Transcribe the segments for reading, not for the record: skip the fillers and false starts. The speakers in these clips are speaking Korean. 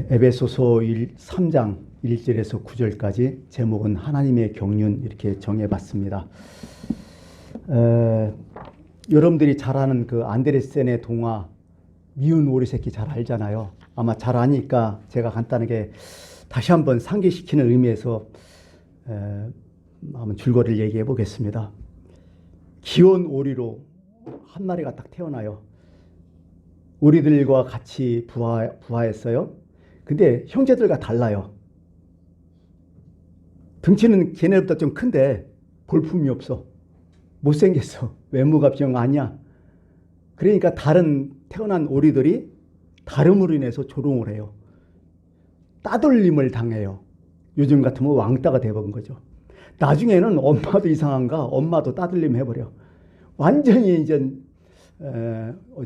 에베소서 3장 1절에서 9절까지 제목은 하나님의 경륜 이렇게 정해봤습니다. 여러분들이 잘 아는 그 안데르센의 동화 미운 오리 새끼 잘 알잖아요. 아마 잘 아니까 제가 간단하게 다시 한번 상기시키는 의미에서 한번 줄거리를 얘기해 보겠습니다. 귀여운 오리로 한 마리가 딱 태어나요. 오리들과 같이 부화했어요. 근데 형제들과 달라요. 등치는 걔네보다 좀 큰데 볼품이 없어. 못생겼어. 외모가 영 아니야. 그러니까 다른 태어난 오리들이 다름으로 인해서 조롱을 해요. 따돌림을 당해요. 요즘 같으면 왕따가 돼버린 거죠. 나중에는 엄마도 이상한가? 엄마도 따돌림 해버려. 완전히 이제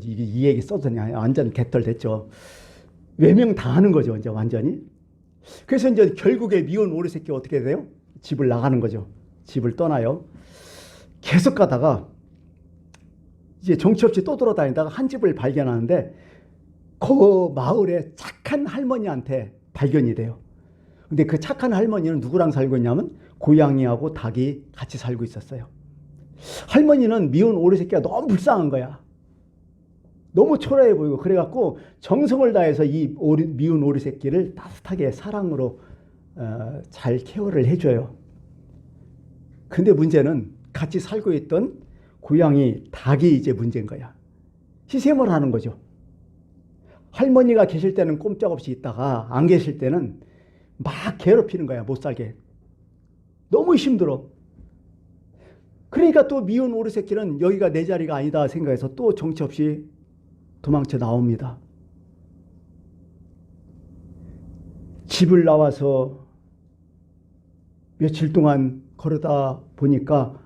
이 얘기 써더니 완전 개털됐죠. 외명 당하는 거죠, 이제 완전히. 그래서 이제 결국에 미운 오리 새끼 어떻게 돼요? 집을 나가는 거죠. 집을 떠나요. 계속 가다가 이제 정처 없이 또 돌아다니다가 한 집을 발견하는데 그 마을에 착한 할머니한테 발견이 돼요. 근데 그 착한 할머니는 누구랑 살고 있냐면 고양이하고 닭이 같이 살고 있었어요. 할머니는 미운 오리 새끼가 너무 불쌍한 거야. 너무 초라해 보이고 그래갖고 정성을 다해서 이 미운 오리 새끼를 따뜻하게 사랑으로 잘 케어를 해줘요. 근데 문제는 같이 살고 있던 고양이 닭이 이제 문제인 거야. 희생을 하는 거죠. 할머니가 계실 때는 꼼짝없이 있다가 안 계실 때는 막 괴롭히는 거야. 못 살게. 너무 힘들어. 그러니까 또 미운 오리 새끼는 여기가 내 자리가 아니다 생각해서 또 정처 없이 도망쳐 나옵니다. 집을 나와서 며칠 동안 걸어다 보니까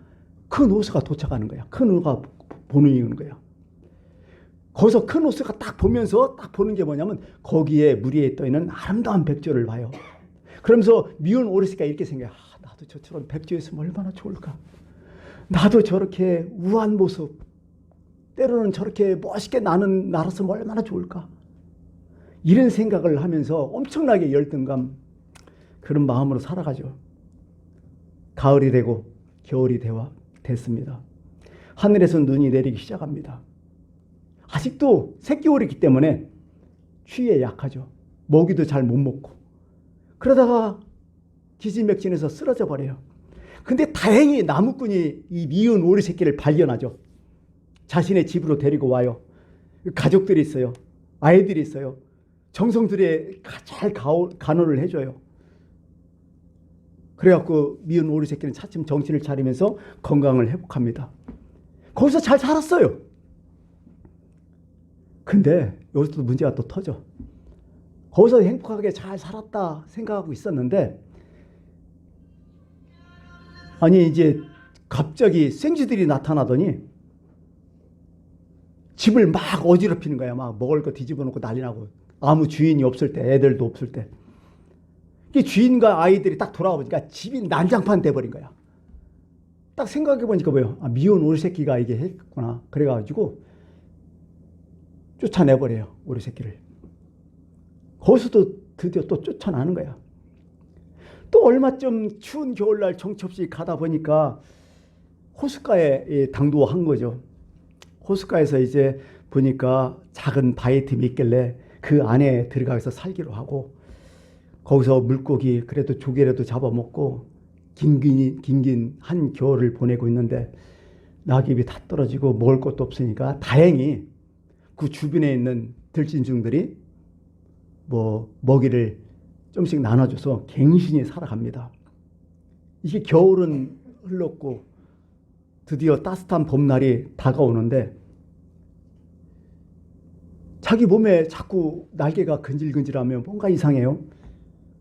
큰 호수가 도착하는 거야. 큰 호수가 보는 거야. 거기서 큰 호수가 딱 보면서 딱 보는 게 뭐냐면 거기에 물 위에 떠 있는 아름다운 백조를 봐요. 그러면서 미운 오리 새끼가 이렇게 생겨요. 나도 저처럼 백조였으면 얼마나 좋을까. 나도 저렇게 우아한 모습, 때로는 저렇게 멋있게 날았으면 얼마나 좋을까. 이런 생각을 하면서 엄청나게 열등감, 그런 마음으로 살아가죠. 가을이 되고 겨울이 됐습니다. 하늘에서 눈이 내리기 시작합니다. 아직도 새끼 오리이기 때문에 추위에 약하죠. 먹이도 잘 못 먹고. 그러다가 기진맥진해서 쓰러져 버려요. 근데 다행히 나무꾼이 이 미운 오리 새끼를 발견하죠. 자신의 집으로 데리고 와요. 가족들이 있어요. 아이들이 있어요. 정성 들여 잘 간호를 해줘요. 그래갖고 미운 오리 새끼는 차츰 정신을 차리면서 건강을 회복합니다. 거기서 잘 살았어요. 근데 여기서 문제가 또 터져. 거기서 행복하게 잘 살았다 생각하고 있었는데 아니 이제 갑자기 생쥐들이 나타나더니 집을 막 어지럽히는 거야. 막 먹을 거 뒤집어 놓고 난리 나고 아무 주인이 없을 때, 애들도 없을 때. 주인과 아이들이 딱 돌아와 보니까 집이 난장판 돼버린 거야. 딱 생각해 보니까 뭐예요? 미운 오리 새끼가 이게 했구나. 그래가지고 쫓아내버려요. 오리 새끼를. 거기서도 드디어 또 쫓아나는 거야. 또 얼마쯤 추운 겨울날 정처 없이 가다 보니까 호숫가에 당도한 거죠. 호숫가에서 이제 보니까 작은 바위 틈이 있길래 그 안에 들어가서 살기로 하고 거기서 물고기 그래도 조개라도 잡아먹고 긴긴 한 겨울을 보내고 있는데 낙엽이 다 떨어지고 먹을 것도 없으니까 다행히 그 주변에 있는 들짐승들이 먹이를 좀씩 나눠줘서 갱신히 살아갑니다. 이게 겨울은 흘렀고 드디어 따뜻한 봄날이 다가오는데 자기 몸에 자꾸 날개가 근질근질하면 뭔가 이상해요.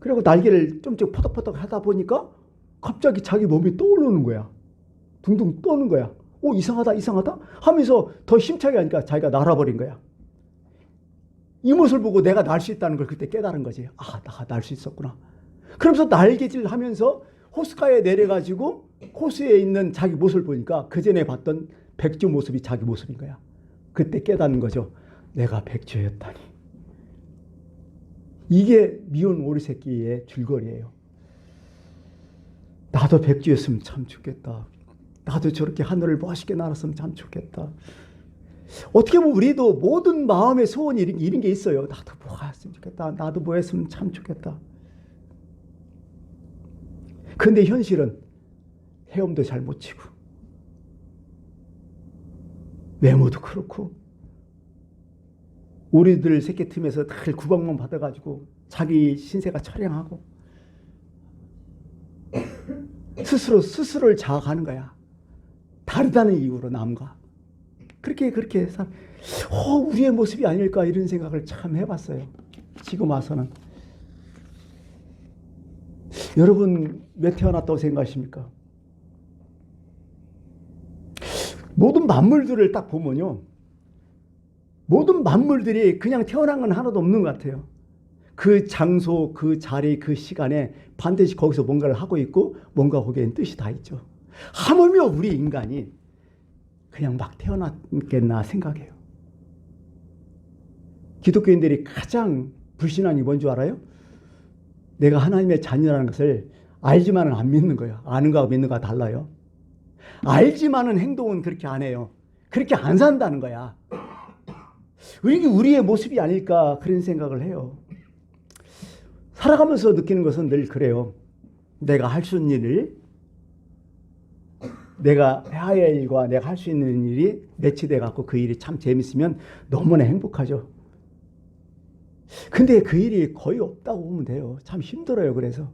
그리고 날개를 좀씩 퍼덕퍼덕 하다 보니까 갑자기 자기 몸이 떠오르는 거야. 둥둥 떠는 거야. 이상하다 이상하다 하면서 더 힘차게 하니까 자기가 날아버린 거야. 이 모습을 보고 내가 날 수 있다는 걸 그때 깨달은 거지. 내가 날 수 있었구나. 그러면서 날개질 하면서 호숫가에 내려가지고 호수에 있는 자기 모습을 보니까 그전에 봤던 백조 모습이 자기 모습인 거야. 그때 깨닫는 거죠. 내가 백조였다니. 이게 미운 오리 새끼의 줄거리예요. 나도 백주였으면 참 좋겠다. 나도 저렇게 하늘을 멋있게 날았으면 참 좋겠다. 어떻게 보면 우리도 모든 마음의 소원이 이런 게 있어요. 나도 뭐가 했으면 좋겠다. 나도 뭐 했으면 참 좋겠다. 근데 현실은 헤엄도 잘 못 치고 외모도 그렇고 우리들 새끼 틈에서 늘 구박만 받아가지고 자기 신세가 처량하고 스스로를 자학하는 거야. 다르다는 이유로 남과. 그렇게 우리의 모습이 아닐까 이런 생각을 참 해봤어요. 지금 와서는. 여러분 왜 태어났다고 생각하십니까? 모든 만물들을 딱 보면요. 모든 만물들이 그냥 태어난 건 하나도 없는 것 같아요. 그 장소, 그 자리, 그 시간에 반드시 거기서 뭔가를 하고 있고 뭔가 거기엔 뜻이 다 있죠. 하물며 우리 인간이 그냥 막 태어났겠나 생각해요. 기독교인들이 가장 불신한 게 뭔지 알아요? 내가 하나님의 자녀라는 것을 알지만은 안 믿는 거예요. 아는 거하고 믿는 거가 달라요. 알지만은 행동은 그렇게 안 해요. 그렇게 안 산다는 거야. 이게 우리의 모습이 아닐까 그런 생각을 해요. 살아가면서 느끼는 것은 늘 그래요. 내가 할 수 있는 일을 내가 해야 할 일과 내가 할 수 있는 일이 매치돼 갖고 그 일이 참 재밌으면 너무나 행복하죠. 근데 그 일이 거의 없다고 보면 돼요. 참 힘들어요. 그래서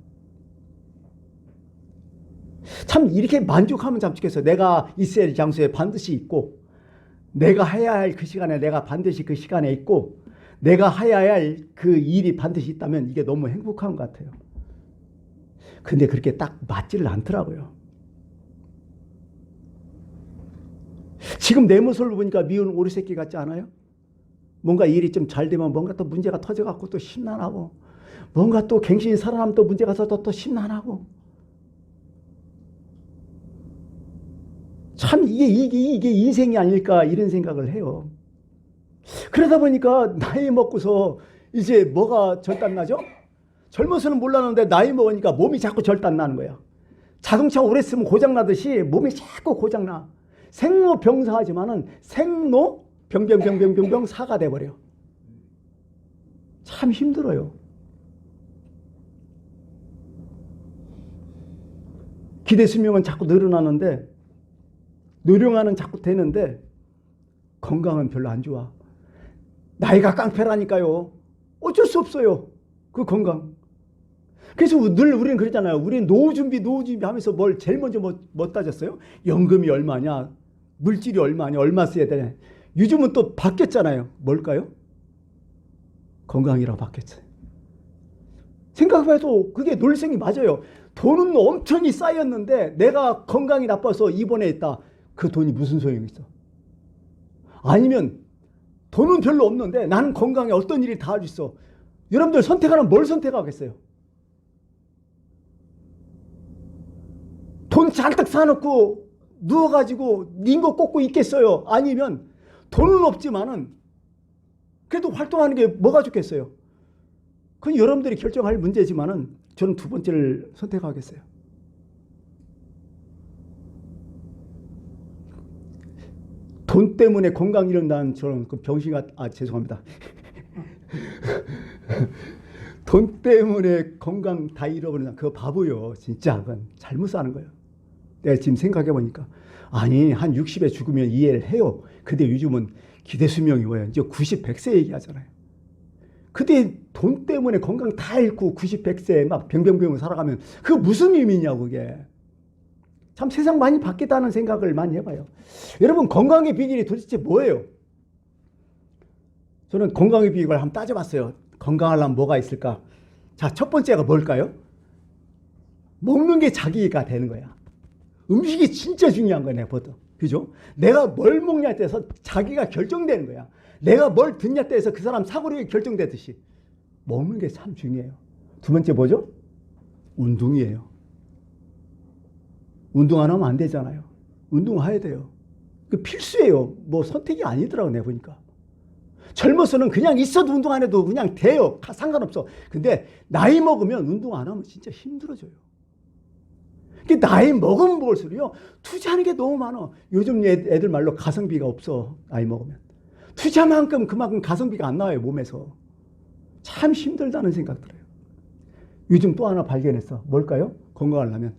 참 이렇게 만족하면 참 좋겠어요. 내가 있어야 할 장소에 반드시 있고 내가 해야 할 그 시간에 내가 반드시 그 시간에 있고 내가 해야 할 그 일이 반드시 있다면 이게 너무 행복한 것 같아요. 근데 그렇게 딱 맞지를 않더라고요. 지금 내 모습을 보니까 미운 오리 새끼 같지 않아요? 뭔가 일이 좀 잘 되면 뭔가 또 문제가 터져갖고 또 심란하고 뭔가 또 갱신이 살아나면 또 문제가 있어서 또 심란하고 참 이게 인생이 아닐까 이런 생각을 해요. 그러다 보니까 나이 먹고서 이제 뭐가 절단나죠? 젊어서는 몰랐는데 나이 먹으니까 몸이 자꾸 절단나는 거야. 자동차 오래 쓰면 고장나듯이 몸이 자꾸 고장나. 생로병사하지만은 생로 병병병병병병 사가 돼버려. 참 힘들어요. 기대 수명은 자꾸 늘어나는데 노령화는 자꾸 되는데 건강은 별로 안 좋아. 나이가 깡패라니까요. 어쩔 수 없어요. 그 건강. 그래서 늘 우리는 그러잖아요. 우리는 노후 준비 하면서 뭘 제일 먼저 뭐 따졌어요? 연금이 얼마냐? 물질이 얼마냐? 얼마 써야 되냐? 요즘은 또 바뀌었잖아요. 뭘까요? 건강이라고 바뀌었어요. 생각해도 그게 논리성이 맞아요. 돈은 엄청이 쌓였는데 내가 건강이 나빠서 입원해 있다. 그 돈이 무슨 소용이 있어? 아니면 돈은 별로 없는데 나는 건강에 어떤 일이 다 할 수 있어. 여러분들 선택하면 뭘 선택하겠어요? 돈 잔뜩 사놓고 누워가지고 링거 꽂고 있겠어요? 아니면 돈은 없지만은 그래도 활동하는 게 뭐가 좋겠어요? 그건 여러분들이 결정할 문제지만은 저는 두 번째를 선택하겠어요. 돈 때문에 건강 잃는다는 저런 그 병신 죄송합니다. 돈 때문에 건강 다 잃어버린다. 그거 바보요. 진짜 그건 잘못 사는 거예요. 내가 지금 생각해 보니까 아니 한 60에 죽으면 이해를 해요. 근데 요즘은 기대 수명이 뭐예요? 이제 90, 100세 얘기하잖아요. 근데 돈 때문에 건강 다 잃고 90, 100세 막 병병병 살아가면 그거 무슨 의미냐고 그게. 참 세상 많이 바뀌었다는 생각을 많이 해봐요. 여러분 건강의 비결이 도대체 뭐예요? 저는 건강의 비결을 한번 따져봤어요. 건강하려면 뭐가 있을까? 자, 첫 번째가 뭘까요? 먹는 게 자기가 되는 거야. 음식이 진짜 중요한 거네, 보통. 그죠? 내가 뭘 먹냐에 따라서 자기가 결정되는 거야. 내가 뭘 듣냐에 따라서 그 사람 사고력이 결정되듯이. 먹는 게 참 중요해요. 두 번째 뭐죠? 운동이에요. 운동 안 하면 안 되잖아요. 운동해야 돼요. 그 필수예요. 뭐 선택이 아니더라고, 내가 보니까. 젊어서는 그냥 있어도 운동 안 해도 그냥 돼요. 상관없어. 근데 나이 먹으면 운동 안 하면 진짜 힘들어져요. 나이 먹으면 먹을수록요, 투자하는 게 너무 많아. 요즘 애들 말로 가성비가 없어, 나이 먹으면. 투자만큼 그만큼 가성비가 안 나와요, 몸에서. 참 힘들다는 생각 들어요. 요즘 또 하나 발견했어. 뭘까요? 건강하려면.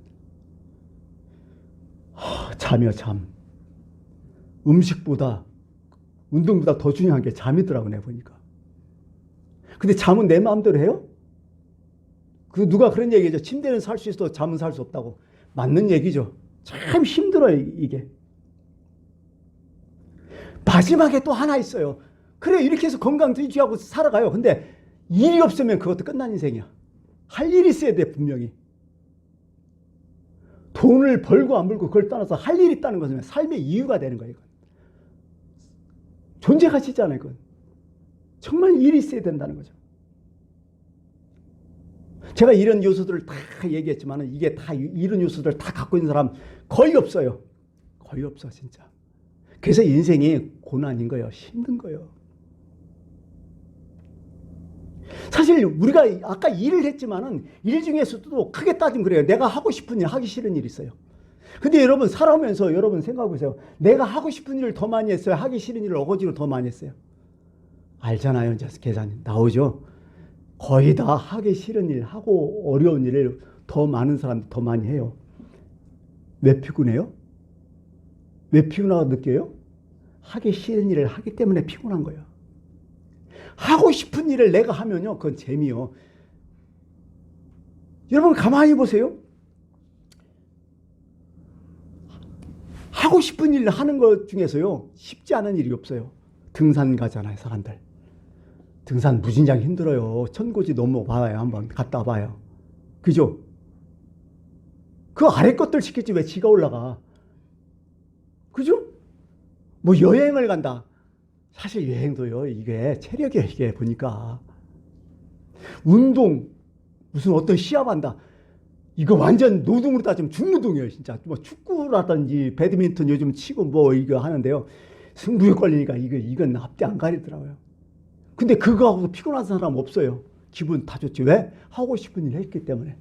잠이요, 잠. 음식보다, 운동보다 더 중요한 게 잠이더라고, 내가 보니까. 근데 잠은 내 마음대로 해요? 누가 그런 얘기죠. 침대는 살 수 있어도 잠은 살 수 없다고. 맞는 얘기죠. 참 힘들어요, 이게. 마지막에 또 하나 있어요. 그래, 이렇게 해서 건강 유지하고 살아가요. 근데 일이 없으면 그것도 끝난 인생이야. 할 일이 있어야 돼, 분명히. 돈을 벌고 안 벌고 그걸 떠나서 할 일이 있다는 것은 삶의 이유가 되는 거예요. 이건. 존재 가치잖아요, 이건. 정말 일이 있어야 된다는 거죠. 제가 이런 요소들을 다 얘기했지만 이게 다 이런 요소들을 다 갖고 있는 사람 거의 없어요. 거의 없어, 진짜. 그래서 인생이 고난인 거예요. 힘든 거예요. 사실 우리가 아까 일을 했지만은 일 중에서도 크게 따지면 그래요. 내가 하고 싶은 일, 하기 싫은 일 있어요. 근데 여러분 살아오면서 여러분 생각해 보세요. 내가 하고 싶은 일을 더 많이 했어요? 하기 싫은 일을 어거지로 더 많이 했어요? 알잖아요. 이제 계산이 나오죠. 거의 다 하기 싫은 일, 하고 어려운 일을 더 많은 사람들이 더 많이 해요. 왜 피곤해요? 왜 피곤하다고 느껴요? 하기 싫은 일을 하기 때문에 피곤한 거예요. 하고 싶은 일을 내가 하면요, 그건 재미요. 여러분 가만히 보세요. 하고 싶은 일을 하는 것 중에서요, 쉽지 않은 일이 없어요. 등산 가잖아요, 사람들. 등산 무진장 힘들어요. 천고지 넘어봐요. 한번 갔다 와봐요. 그죠? 그 아래 것들 시켰지 왜 지가 올라가? 그죠? 뭐 여행을 간다. 사실 여행도요, 이게 체력이에요, 이게 보니까. 운동, 무슨 어떤 시합한다. 이거 완전 노동으로 따지면 중노동이에요, 진짜. 뭐 축구라든지 배드민턴 요즘 치고 뭐 이거 하는데요. 승부욕 걸리니까 이건 앞뒤 안 가리더라고요. 근데 그거하고 피곤한 사람 없어요. 기분 다 좋지. 왜? 하고 싶은 일 했기 때문에.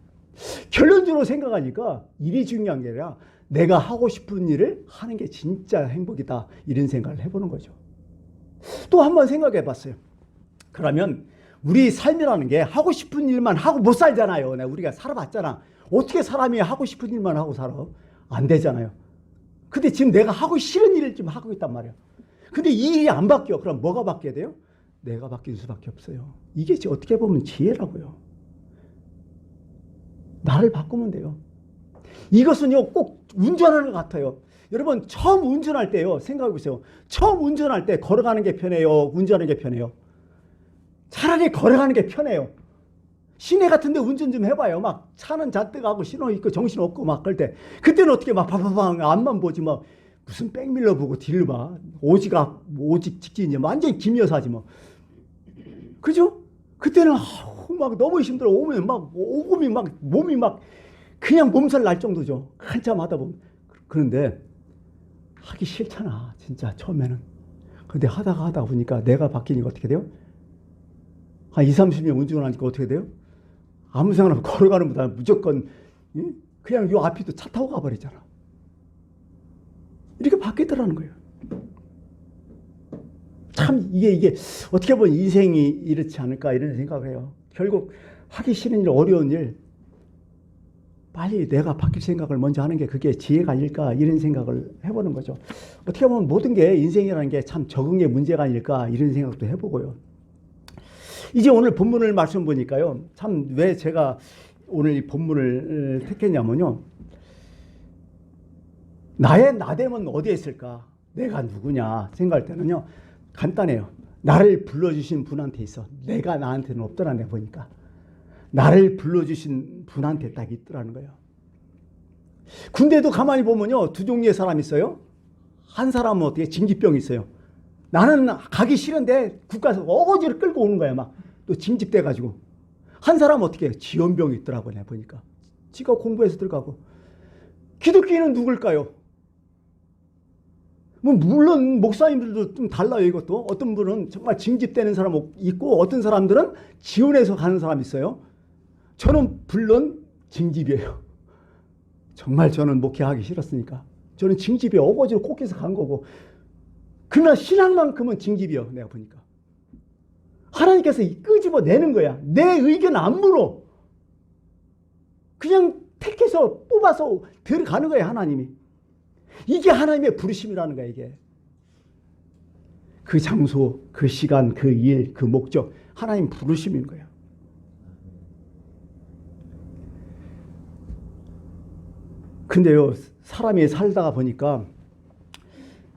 결론적으로 생각하니까 일이 중요한 게 아니라 내가 하고 싶은 일을 하는 게 진짜 행복이다. 이런 생각을 해보는 거죠. 또 한번 생각해 봤어요. 그러면 우리 삶이라는 게 하고 싶은 일만 하고 못 살잖아요. 우리가 살아봤잖아. 어떻게 사람이 하고 싶은 일만 하고 살아? 안 되잖아요. 근데 지금 내가 하고 싫은 일을 지금 하고 있단 말이에요. 근데 이 일이 안 바뀌어. 그럼 뭐가 바뀌어야 돼요? 내가 바뀔 수밖에 없어요. 이게 어떻게 보면 지혜라고요. 나를 바꾸면 돼요. 이것은요, 꼭 운전하는 것 같아요. 여러분, 처음 운전할 때요, 생각해 보세요. 처음 운전할 때 걸어가는 게 편해요? 운전하는 게 편해요? 차라리 걸어가는 게 편해요. 시내 같은 데 운전 좀 해봐요. 막 차는 잔뜩 하고 신호 있고 정신 없고 막 그럴 때. 그때는 어떻게 막 바바방 앞만 보지 뭐 무슨 백밀러 보고 뒤를 봐. 오직 직진이지. 완전히 김여사지 뭐. 그죠? 그때는 막 너무 힘들어. 오면 막 오금이 막 몸이 막 그냥 몸살 날 정도죠. 한참 하다 보면. 그런데 하기 싫잖아, 진짜 처음에는. 근데 하다가 보니까 내가 바뀌니까 어떻게 돼요? 한 20, 30년 운전하니까 어떻게 돼요? 아무 생각 없이 걸어가는 보다 무조건 그냥 요 앞에도 차 타고 가버리잖아. 이렇게 바뀌더라는 거예요. 참 이게 어떻게 보면 인생이 이렇지 않을까 이런 생각을 해요. 결국 하기 싫은 일, 어려운 일 빨리 내가 바뀔 생각을 먼저 하는 게 그게 지혜가 아닐까 이런 생각을 해보는 거죠. 어떻게 보면 모든 게 인생이라는 게 참 적응의 문제가 아닐까 이런 생각도 해보고요. 이제 오늘 본문을 말씀 보니까요. 참 왜 제가 오늘 이 본문을 택했냐면요. 나의 나됨은 어디에 있을까? 내가 누구냐 생각할 때는요. 간단해요. 나를 불러주신 분한테 있어. 내가 나한테는 없더라네 보니까. 나를 불러주신 분한테 딱 있더라는 거예요. 군대도 가만히 보면요. 두 종류의 사람이 있어요. 한 사람은 어떻게 징집병이 있어요. 나는 가기 싫은데 국가에서 어거지로 끌고 오는 거야. 막 또 징집돼가지고. 한 사람은 어떻게 해요? 지원병이 있더라고요. 내가 보니까. 지가 공부해서 들어가고. 기독교인은 누굴까요? 뭐 물론 목사님들도 좀 달라요. 이것도 어떤 분은 정말 징집되는 사람 있고 어떤 사람들은 지원해서 가는 사람 있어요. 저는 물론 징집이에요. 정말 저는 목회하기 싫었으니까 저는 징집에 어거지로 꽂혀서 간 거고, 그러나 신앙만큼은 징집이요. 내가 보니까 하나님께서 끄집어내는 거야. 내 의견 안 물어. 그냥 택해서 뽑아서 들어가는 거야. 하나님이. 이게 하나님의 부르심이라는 거야. 이게 그 장소, 그 시간, 그 일, 그 목적, 하나님 부르심인 거야. 근데요, 사람이 살다가 보니까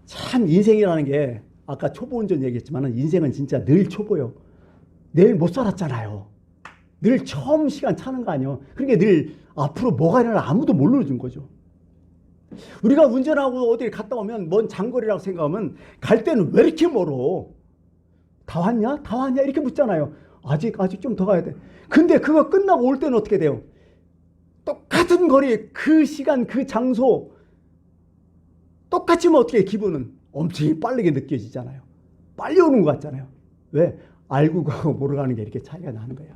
참 인생이라는 게, 아까 초보 운전 얘기했지만 인생은 진짜 늘 초보요. 내일 못 살았잖아요. 늘 처음 시간 차는 거 아니에요. 그러니까 늘 앞으로 뭐가 일어나 아무도 모르는 거죠. 우리가 운전하고 어디 갔다 오면 먼 장거리라고 생각하면 갈 때는 왜 이렇게 멀어? 다 왔냐? 다 왔냐? 이렇게 묻잖아요. 아직 좀 더 가야 돼. 근데 그거 끝나고 올 때는 어떻게 돼요? 똑같은 거리, 그 시간, 그 장소 똑같지만 어떻게 기분은 엄청 빠르게 느껴지잖아요. 빨리 오는 것 같잖아요. 왜? 알고 가고 모르고 가는 게 이렇게 차이가 나는 거야.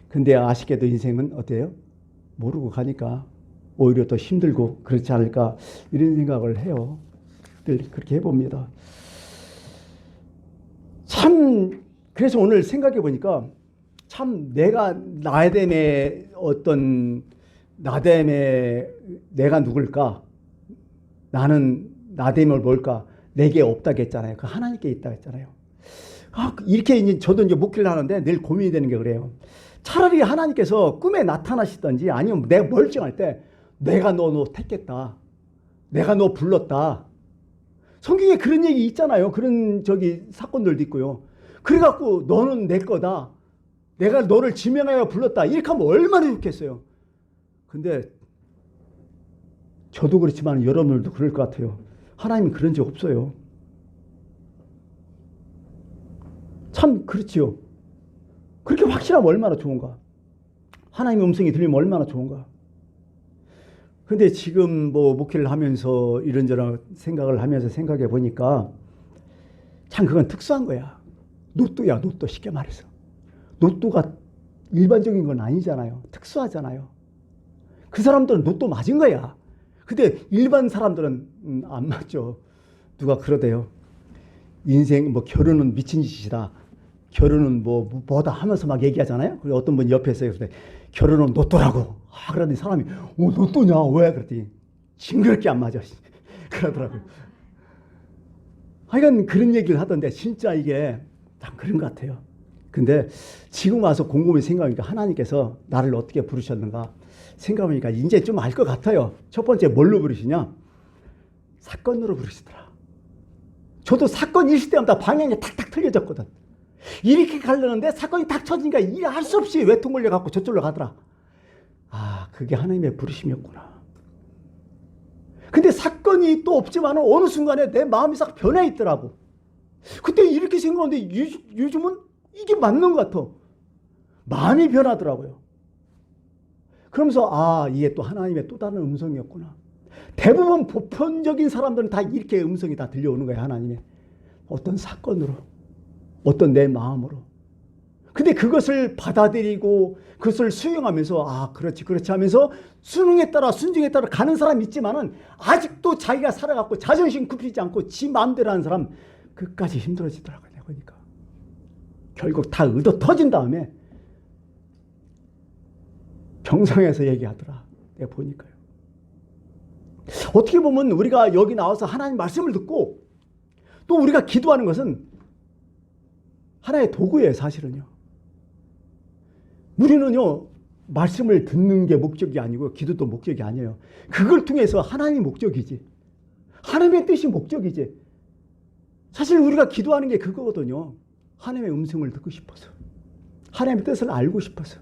근데 아쉽게도 인생은 어때요? 모르고 가니까 오히려 더 힘들고 그렇지 않을까, 이런 생각을 해요. 늘 그렇게 해봅니다. 참, 그래서 오늘 생각해 보니까 참 내가 나됨의 내가 누굴까? 나는 나됨을 뭘까? 내게 없다고 했잖아요. 그 하나님께 있다고 했잖아요. 이렇게 이제 저도 이제 목회를 하는데 늘 고민이 되는 게 그래요. 차라리 하나님께서 꿈에 나타나시든지 아니면 내가 멀쩡할 때 내가 너 택했다. 내가 너 불렀다. 성경에 그런 얘기 있잖아요. 그런 사건들도 있고요. 그래갖고 너는 내 거다. 내가 너를 지명하여 불렀다. 이렇게 하면 얼마나 좋겠어요. 근데 저도 그렇지만 여러분들도 그럴 것 같아요. 하나님은 그런 적 없어요. 참 그렇지요. 그렇게 확실하면 얼마나 좋은가. 하나님의 음성이 들리면 얼마나 좋은가. 근데 지금 뭐 목회를 하면서 이런저런 생각을 하면서 생각해 보니까 참 그건 특수한 거야. 로또야, 로또. 쉽게 말해서 로또가 일반적인 건 아니잖아요. 특수하잖아요. 그 사람들은 로또 맞은 거야. 근데 일반 사람들은 안 맞죠. 누가 그러대요. 인생 결혼은 미친 짓이다. 결혼은 뭐다 하면서 막 얘기하잖아요. 그리고 어떤 분이 옆에서 결혼은 로또라고. 그러더니 사람이 로또냐? 왜? 그랬더니 징그럽게 안 맞아. 그러더라고요. 하여간 그런 얘기를 하던데 진짜 이게 참 그런 것 같아요. 근데 지금 와서 곰곰이 생각하니까 하나님께서 나를 어떻게 부르셨는가 생각해보니까 이제 좀 알 것 같아요. 첫 번째 뭘로 부르시냐? 사건으로 부르시더라. 저도 사건 있을 때마다 방향이 탁탁 틀려졌거든. 이렇게 가려는데 사건이 딱 쳐지니까 할 수 없이 외통 걸려갖고 저쪽으로 가더라. 그게 하나님의 부르심이었구나. 근데 사건이 또 없지만 어느 순간에 내 마음이 싹 변해 있더라고. 그때 이렇게 생각하는데 요즘은 이게 맞는 것 같아. 마음이 변하더라고요. 그러면서 이게 또 하나님의 또 다른 음성이었구나. 대부분 보편적인 사람들은 다 이렇게 음성이 다 들려오는 거예요. 하나님의 어떤 사건으로, 어떤 내 마음으로. 근데 그것을 받아들이고 그것을 수용하면서 그렇지 하면서 순응에 따라 순종에 따라 가는 사람이 있지만은 아직도 자기가 살아갖고 자존심 굽히지 않고 지 마음대로 하는 사람 끝까지 힘들어지더라고요. 내가 보니까 결국 다 얻어 터진 다음에 병상에서 얘기하더라. 내가 보니까요. 어떻게 보면 우리가 여기 나와서 하나님 말씀을 듣고 또 우리가 기도하는 것은 하나의 도구예요. 사실은요. 우리는요, 말씀을 듣는 게 목적이 아니고 기도도 목적이 아니에요. 그걸 통해서 하나님의 목적이지. 하나님의 뜻이 목적이지. 사실 우리가 기도하는 게 그거거든요. 하나님의 음성을 듣고 싶어서. 하나님의 뜻을 알고 싶어서.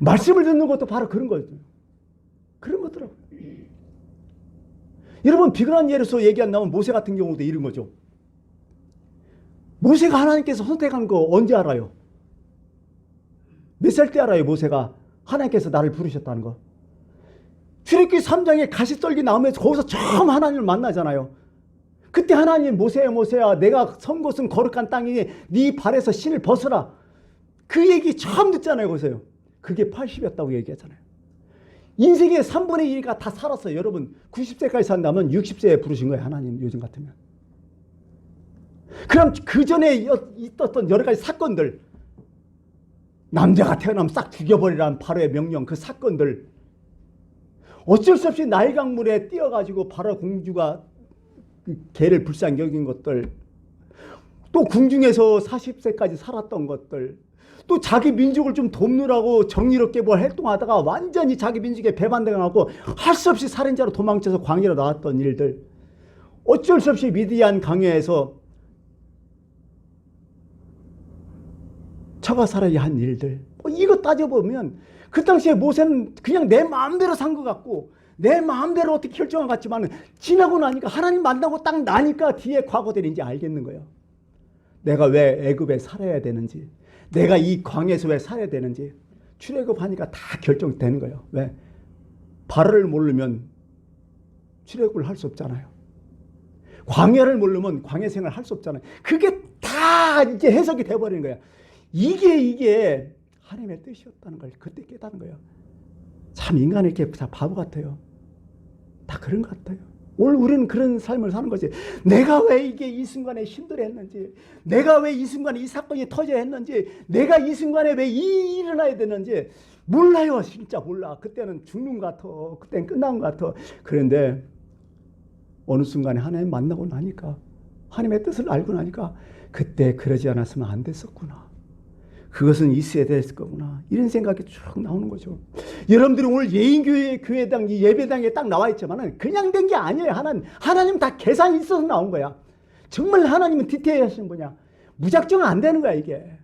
말씀을 듣는 것도 바로 그런 거죠. 그런 거더라고요. 여러분, 비근한 예로서 얘기 안 나오면 모세 같은 경우도 이런 거죠. 모세가 하나님께서 선택한 거 언제 알아요? 몇 살 때 알아요? 모세가 하나님께서 나를 부르셨다는 거. 출애굽기 3장에 가시떨기 나오면서 거기서 처음 하나님을 만나잖아요. 그때 하나님 모세야 모세야 내가 선 곳은 거룩한 땅이니 네 발에서 신을 벗어라. 그 얘기 처음 듣잖아요. 보세요. 그게 80이었다고 얘기하잖아요. 인생의 3분의 1가 다 살았어요. 여러분 90세까지 산다면 60세에 부르신 거예요. 하나님 요즘 같으면. 그럼 그 전에 있었던 여러 가지 사건들, 남자가 태어나면 싹 죽여버리라는 바로의 명령, 그 사건들, 어쩔 수 없이 나일강물에 뛰어가지고 바로 공주가 개를 불쌍히 여긴 것들, 또 궁중에서 40세까지 살았던 것들, 또 자기 민족을 좀 돕느라고 정의롭게 뭘 활동하다가 완전히 자기 민족에 배반당하고 할 수 없이 살인자로 도망쳐서 광야로 나왔던 일들, 어쩔 수 없이 미디안 강야에서 처가 살아야 한 일들, 이거 따져보면 그 당시에 모세는 그냥 내 마음대로 산 것 같고 내 마음대로 어떻게 결정한 것 같지만 지나고 나니까 하나님 만나고 딱 나니까 뒤에 과거들이 이제 알겠는 거예요. 내가 왜 애굽에 살아야 되는지, 내가 이 광야에서 왜 살아야 되는지 출애굽하니까 다 결정되는 거예요. 왜? 바로를 모르면 출애굽을 할 수 없잖아요. 광야를 모르면 광야 생활을 할 수 없잖아요. 그게 다 이제 해석이 돼버리는 거예요. 이게 하나님의 뜻이었다는 걸 그때 깨닫는 거예요. 참 인간이 이렇게 다 바보 같아요. 다 그런 것 같아요. 오늘 우리는 그런 삶을 사는 거지. 내가 왜 이게 이 순간에 힘들어 했는지, 내가 왜 이 순간에 이 사건이 터져야 했는지, 내가 이 순간에 왜 이 일어나야 되는지 몰라요. 진짜 몰라. 그때는 죽는 것 같아. 그때는 끝난 것 같아. 그런데 어느 순간에 하나님 만나고 나니까, 하나님의 뜻을 알고 나니까 그때 그러지 않았으면 안 됐었구나. 그것은 있어야 됐을 거구나. 이런 생각이 쭉 나오는 거죠. 여러분들이 오늘 예인교회당, 예배당에 딱 나와 있지만 그냥 된 게 아니에요. 하나님 다 계산이 있어서 나온 거야. 정말 하나님은 디테일하신 분이야. 무작정 안 되는 거야, 이게.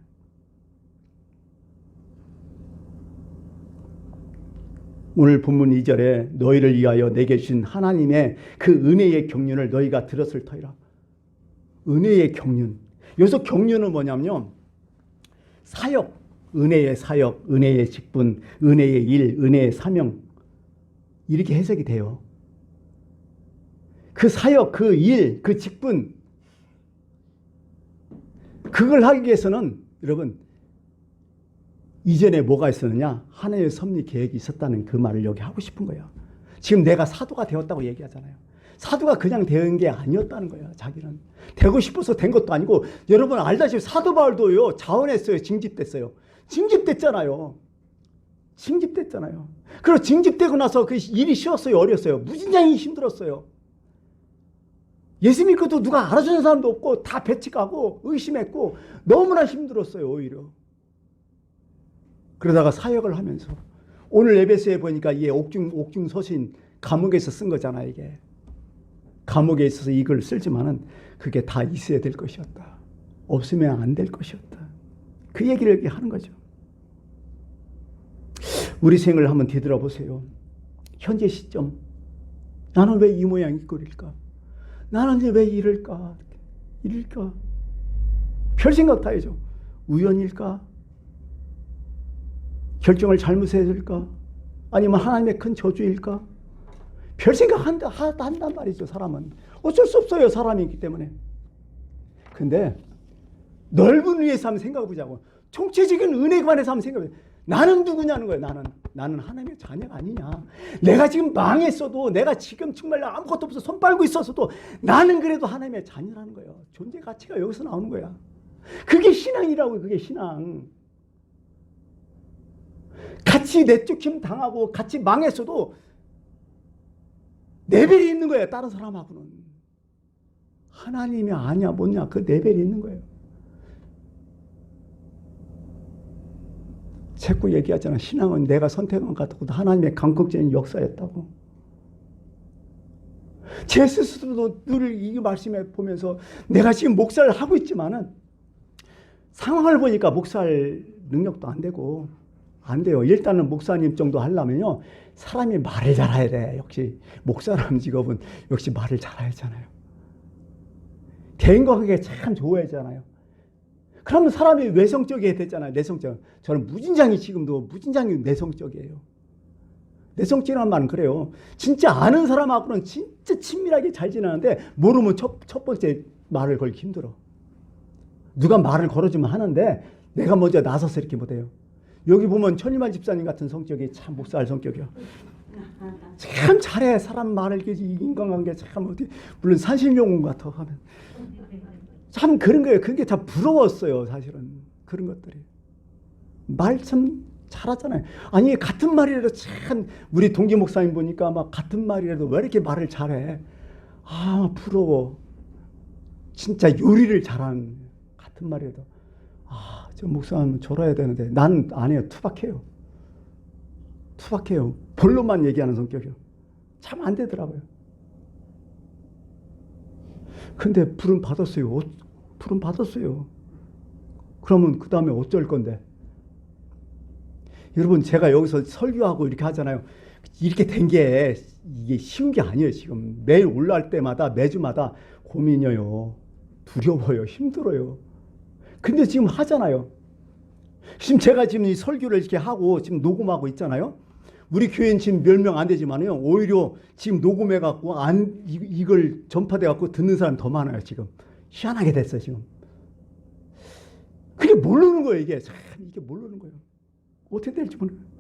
오늘 본문 2절에 너희를 위하여 내게 주신 하나님의 그 은혜의 경륜을 너희가 들었을 터이라. 은혜의 경륜. 여기서 경륜은 뭐냐면요. 사역, 은혜의 사역, 은혜의 직분, 은혜의 일, 은혜의 사명, 이렇게 해석이 돼요. 그 사역, 그 일, 그 직분, 그걸 하기 위해서는 여러분 이전에 뭐가 있었느냐? 하나님의 섭리 계획이 있었다는 그 말을 여기 하고 싶은 거예요. 지금 내가 사도가 되었다고 얘기하잖아요. 사도가 그냥 된 게 아니었다는 거예요. 자기는 되고 싶어서 된 것도 아니고, 여러분 알다시피 사도 바울도요 자원했어요. 징집됐어요. 징집됐잖아요. 그리고 징집되고 나서 그 일이 쉬웠어요, 어렸어요? 무진장이 힘들었어요. 예수 믿고도 누가 알아주는 사람도 없고 다 배척하고 의심했고 너무나 힘들었어요, 오히려. 그러다가 사역을 하면서 오늘 에베소에 보니까 이게 옥중 서신 감옥에서 쓴 거잖아요. 이게 감옥에 있어서 이걸 쓸지만은 그게 다 있어야 될 것이었다. 없으면 안 될 것이었다. 그 얘기를 이렇게 하는 거죠. 우리 생을 한번 뒤돌아보세요. 현재 시점, 나는 왜 이 모양 이 꼴일까? 나는 왜 이럴까? 별 생각 다 해죠. 우연일까? 결정을 잘못했을까? 아니면 하나님의 큰 저주일까? 별 생각 한단 말이죠. 사람은 어쩔 수 없어요. 사람이기 때문에. 근데 넓은 위에서 한번 생각해 보자고. 총체적인 은혜에 관해서 한번 생각해 보자. 나는 누구냐는 거예요. 나는 하나님의 자녀가 아니냐. 내가 지금 망했어도, 내가 지금 정말 아무것도 없어 손 빨고 있었어도 나는 그래도 하나님의 자녀라는 거예요. 존재 가치가 여기서 나오는 거야. 그게 신앙이라고요. 그게 신앙. 같이 내쫓김 당하고 같이 망했어도 레벨이 있는 거예요. 다른 사람하고는. 하나님이 아냐 뭐냐 그 레벨이 있는 거예요. 자꾸 얘기하잖아. 신앙은 내가 선택한 것 같고 하나님의 강국적인 역사였다고. 제 스스로도 늘 이 말씀에 보면서 내가 지금 목사를 하고 있지만은 상황을 보니까 목사할 능력도 안 되고 안 돼요. 일단은 목사님 정도 하려면요. 사람이 말을 잘해야 돼. 역시 목사라는 직업은 역시 말을 잘해야 하잖아요. 개인과 그게 참 좋아하잖아요. 그러면 사람이 외성적이어야 되잖아요. 내성적. 저는 지금도 무진장이 내성적이에요. 내성적이라는 말은 그래요. 진짜 아는 사람하고는 진짜 친밀하게 잘 지내는데 모르면 첫 번째 말을 걸기 힘들어. 누가 말을 걸어주면 하는데 내가 먼저 나서서 이렇게 못해요. 여기 보면 천일만 집사님 같은 성격이 참 목사할 성격이야. 참 잘해. 사람 말을 인간관계 참 어디 물론 산신용운 같아 하면 참 그런 거예요. 그게 다 부러웠어요. 사실은 그런 것들이 말 참 잘하잖아요. 아니 같은 말이라도 참 우리 동기 목사님 보니까 막 같은 말이라도 왜 이렇게 말을 잘해? 아 부러워. 진짜 요리를 잘하는 같은 말이라도 저 목사님 졸아야 되는데 난 안 해요. 투박해요. 본론만 얘기하는 성격이요. 참 안 되더라고요. 근데 불은 받았어요. 그러면 그 다음에 어쩔 건데? 여러분 제가 여기서 설교하고 이렇게 하잖아요. 이렇게 된 게 이게 쉬운 게 아니에요. 지금 매일 올라갈 때마다 매주마다 고민이에요. 두려워요. 힘들어요. 근데 지금 하잖아요. 지금 제가 지금 이 설교를 이렇게 하고 지금 녹음하고 있잖아요. 우리 교회는 지금 몇 명 안 되지만요. 오히려 지금 녹음해갖고 이걸 전파돼갖고 듣는 사람 더 많아요. 지금 희한하게 됐어요. 지금 그게 모르는 거예요. 이게 모르는 거예요. 어떻게 될지 모르는 거예요.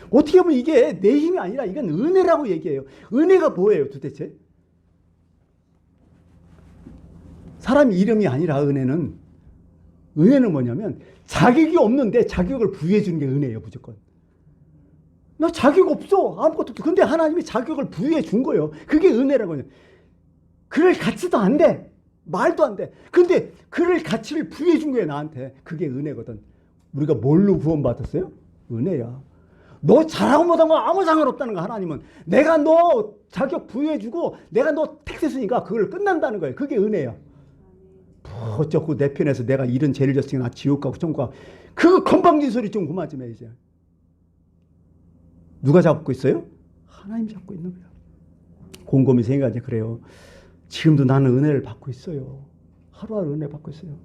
어떻게 보면 이게 내 힘이 아니라 이건 은혜라고 얘기해요. 은혜가 뭐예요, 도대체? 사람 이름이 아니라 은혜는 뭐냐면 자격이 없는데 자격을 부여해 주는 게 은혜예요. 무조건. 나 자격 없어. 아무것도 없어. 근데 하나님이 자격을 부여해 준 거예요. 그게 은혜라고요. 그럴 가치도 안 돼. 말도 안 돼. 근데 그럴 가치를 부여해 준 거예요. 나한테. 그게 은혜거든. 우리가 뭘로 구원받았어요? 은혜야. 너 잘하고 못한 거 아무 상관없다는 거. 하나님은 내가 너 자격 부여해 주고 내가 너 택했으니까 그걸 끝난다는 거예요. 그게 은혜야. 어쩌고 내 편에서 내가 이런 죄를 졌으니까 나 지옥 가고 천국 가고 그 건방진 소리 좀 그만 좀 해. 이제 누가 잡고 있어요? 하나님 잡고 있는 거야. 곰곰이 생각하지. 그래요. 지금도 나는 은혜를 받고 있어요. 하루하루 은혜 받고 있어요.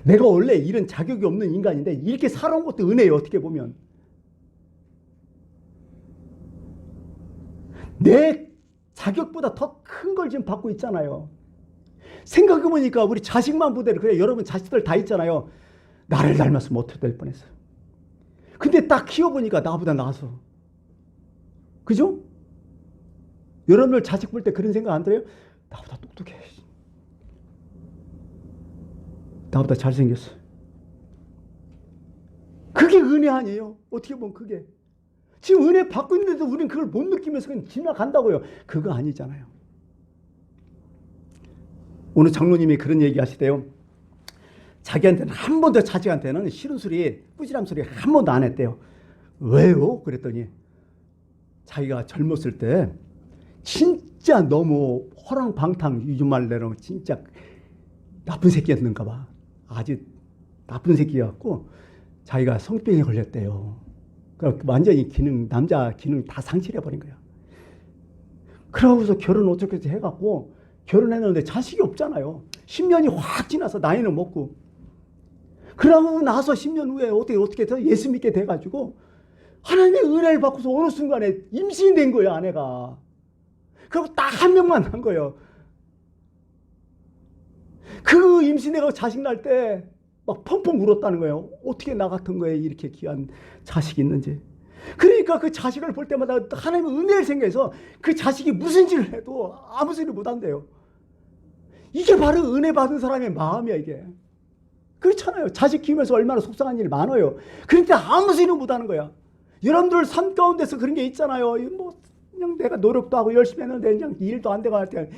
내가 원래 이런 자격이 없는 인간인데 이렇게 살아온 것도 은혜예요. 어떻게 보면 내 자격보다 더 큰 걸 지금 받고 있잖아요. 생각해보니까 우리 자식만 보대로 그래. 여러분 자식들 다 있잖아요. 나를 닮았으면 어떻게 될 뻔했어요. 근데 딱 키워보니까 나보다 나아서. 그죠? 여러분들 자식 볼 때 그런 생각 안 들어요? 나보다 똑똑해. 나보다 잘생겼어. 그게 은혜 아니에요? 어떻게 보면 그게. 지금 은혜 받고 있는데도 우리는 그걸 못 느끼면서 그냥 지나간다고요. 그거 아니잖아요. 오늘 장로님이 그런 얘기 하시대요. 자기한테는 한 번도 자식한테는 싫은 소리, 꾸지람 소리 한 번도 안 했대요. 왜요? 그랬더니 자기가 젊었을 때 진짜 너무 허랑방탕, 요즘 말대로 진짜 나쁜 새끼였는가 봐. 아주 나쁜 새끼였고 자기가 성병에 걸렸대요. 그러니까 완전히 남자 기능 다 상실해버린 거야. 그러고서 결혼 어떻게 해갖고 결혼했는데 자식이 없잖아요. 10년이 확 지나서 나이는 먹고. 그러고 나서 10년 후에 어떻게 해서 예수 믿게 돼가지고 하나님의 은혜를 받고서 어느 순간에 임신이 된 거예요, 아내가. 그리고 딱 한 명만 난 거예요. 그 임신해서 자식 날 때 막 펑펑 울었다는 거예요. 어떻게 나 같은 거에 이렇게 귀한 자식이 있는지. 그러니까 그 자식을 볼 때마다 하나님의 은혜를 생각해서 그 자식이 무슨 짓을 해도 아무 소리 못 한대요. 이게 바로 은혜 받은 사람의 마음이야, 이게. 그렇잖아요. 자식 키우면서 얼마나 속상한 일 많아요. 그러니까 아무 소리 못 하는 거야. 여러분들 삶 가운데서 그런 게 있잖아요. 뭐 그냥 내가 노력도 하고 열심히 했는데 그냥 일도 안 되고 할 때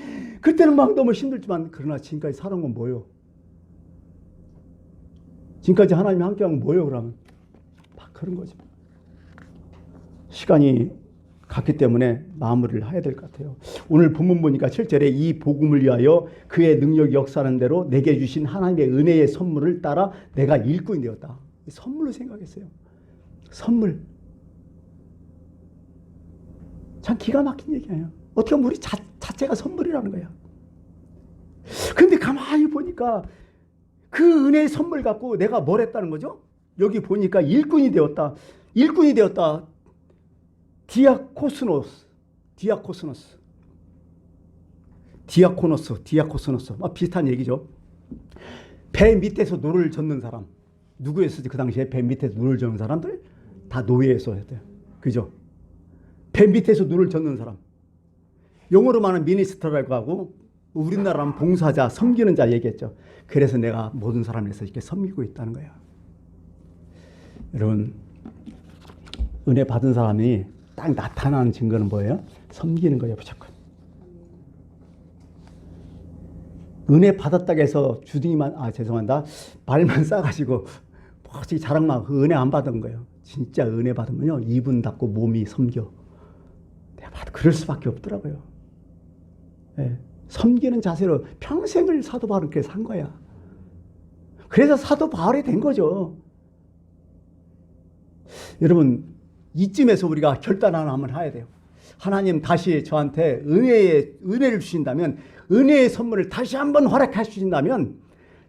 그때는 막 너무 힘들지만 그러나 지금까지 살아온 건 뭐예요? 지금까지 하나님이 함께한 건 뭐예요? 그러면 막 그런 거죠. 시간이 갔기 때문에 마무리를 해야 될 것 같아요. 오늘 본문 보니까 7절에 이 복음을 위하여 그의 능력이 역사하는 대로 내게 주신 하나님의 은혜의 선물을 따라 내가 일꾼이 되었다. 선물로 생각했어요. 선물. 참 기가 막힌 얘기예요. 어떻게 보면 우리 자체가 선물이라는 거야. 근데 가만히 보니까 그 은혜의 선물 갖고 내가 뭘 했다는 거죠? 여기 보니까 일꾼이 되었다. 일꾼이 되었다. 디아코스노스, 비슷한 얘기죠. 배 밑에서 노를 젓는 사람, 누구였었지? 그 당시에 배 밑에서 노를 젓는 사람들 다 노예였어요. 그죠? 배 밑에서 노를 젓는 사람. 영어로 말하는 미니스터라고 하고 우리나라는 봉사자, 섬기는 자 얘기했죠. 그래서 내가 모든 사람에서 이렇게 섬기고 있다는 거야. 여러분, 은혜 받은 사람이 딱 나타나는 증거는 뭐예요? 섬기는 거예요, 무조건. 은혜 받았다고 해서 주둥이만, 죄송합니다. 발만 싸가지고 확실히 자랑만 그 은혜 안 받은 거예요. 진짜 은혜 받으면요, 입은 닫고 몸이 섬겨. 내가 봐도 그럴 수밖에 없더라고요. 네. 섬기는 자세로 평생을 사도 바울은 그렇게 산 거야. 그래서 사도 바울이 된 거죠. 여러분, 이쯤에서 우리가 결단 하나 한번 해야 돼요. 하나님 다시 저한테 은혜를 주신다면, 은혜의 선물을 다시 한번 허락해 주신다면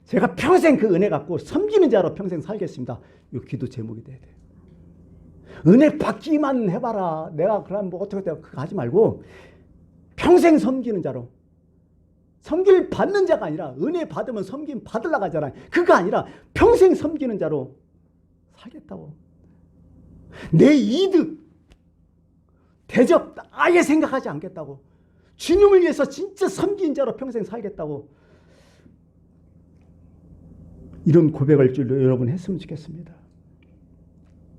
제가 평생 그 은혜 갖고 섬기는 자로 평생 살겠습니다. 이 기도 제목이 돼야 돼요. 은혜 받기만 해봐라. 내가 그럼 뭐 어떻게 돼요? 그거 하지 말고 평생 섬기는 자로. 섬길 받는 자가 아니라 은혜 받으면 섬김 받으려고 하잖아요. 그거 아니라 평생 섬기는 자로 살겠다고. 내 이득, 대접 아예 생각하지 않겠다고. 주님을 위해서 진짜 섬긴 자로 평생 살겠다고. 이런 고백을 여러분 했으면 좋겠습니다.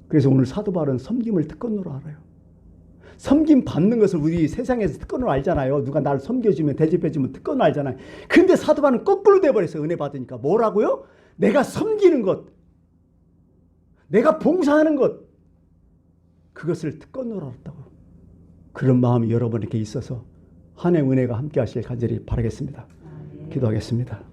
그래서 오늘 사도 바울은 섬김을 특권으로 알아요. 섬김 받는 것을 우리 세상에서 특권으로 알잖아요. 누가 나를 섬겨주면 대접해주면 특권으로 알잖아요. 근데 사도 바울은 거꾸로 돼버렸어요. 은혜 받으니까. 뭐라고요? 내가 섬기는 것, 내가 봉사하는 것, 그것을 특권으로 알았다고. 그런 마음이 여러분에게 있어서 한 해 은혜가 함께 하실 간절히 바라겠습니다. 기도하겠습니다.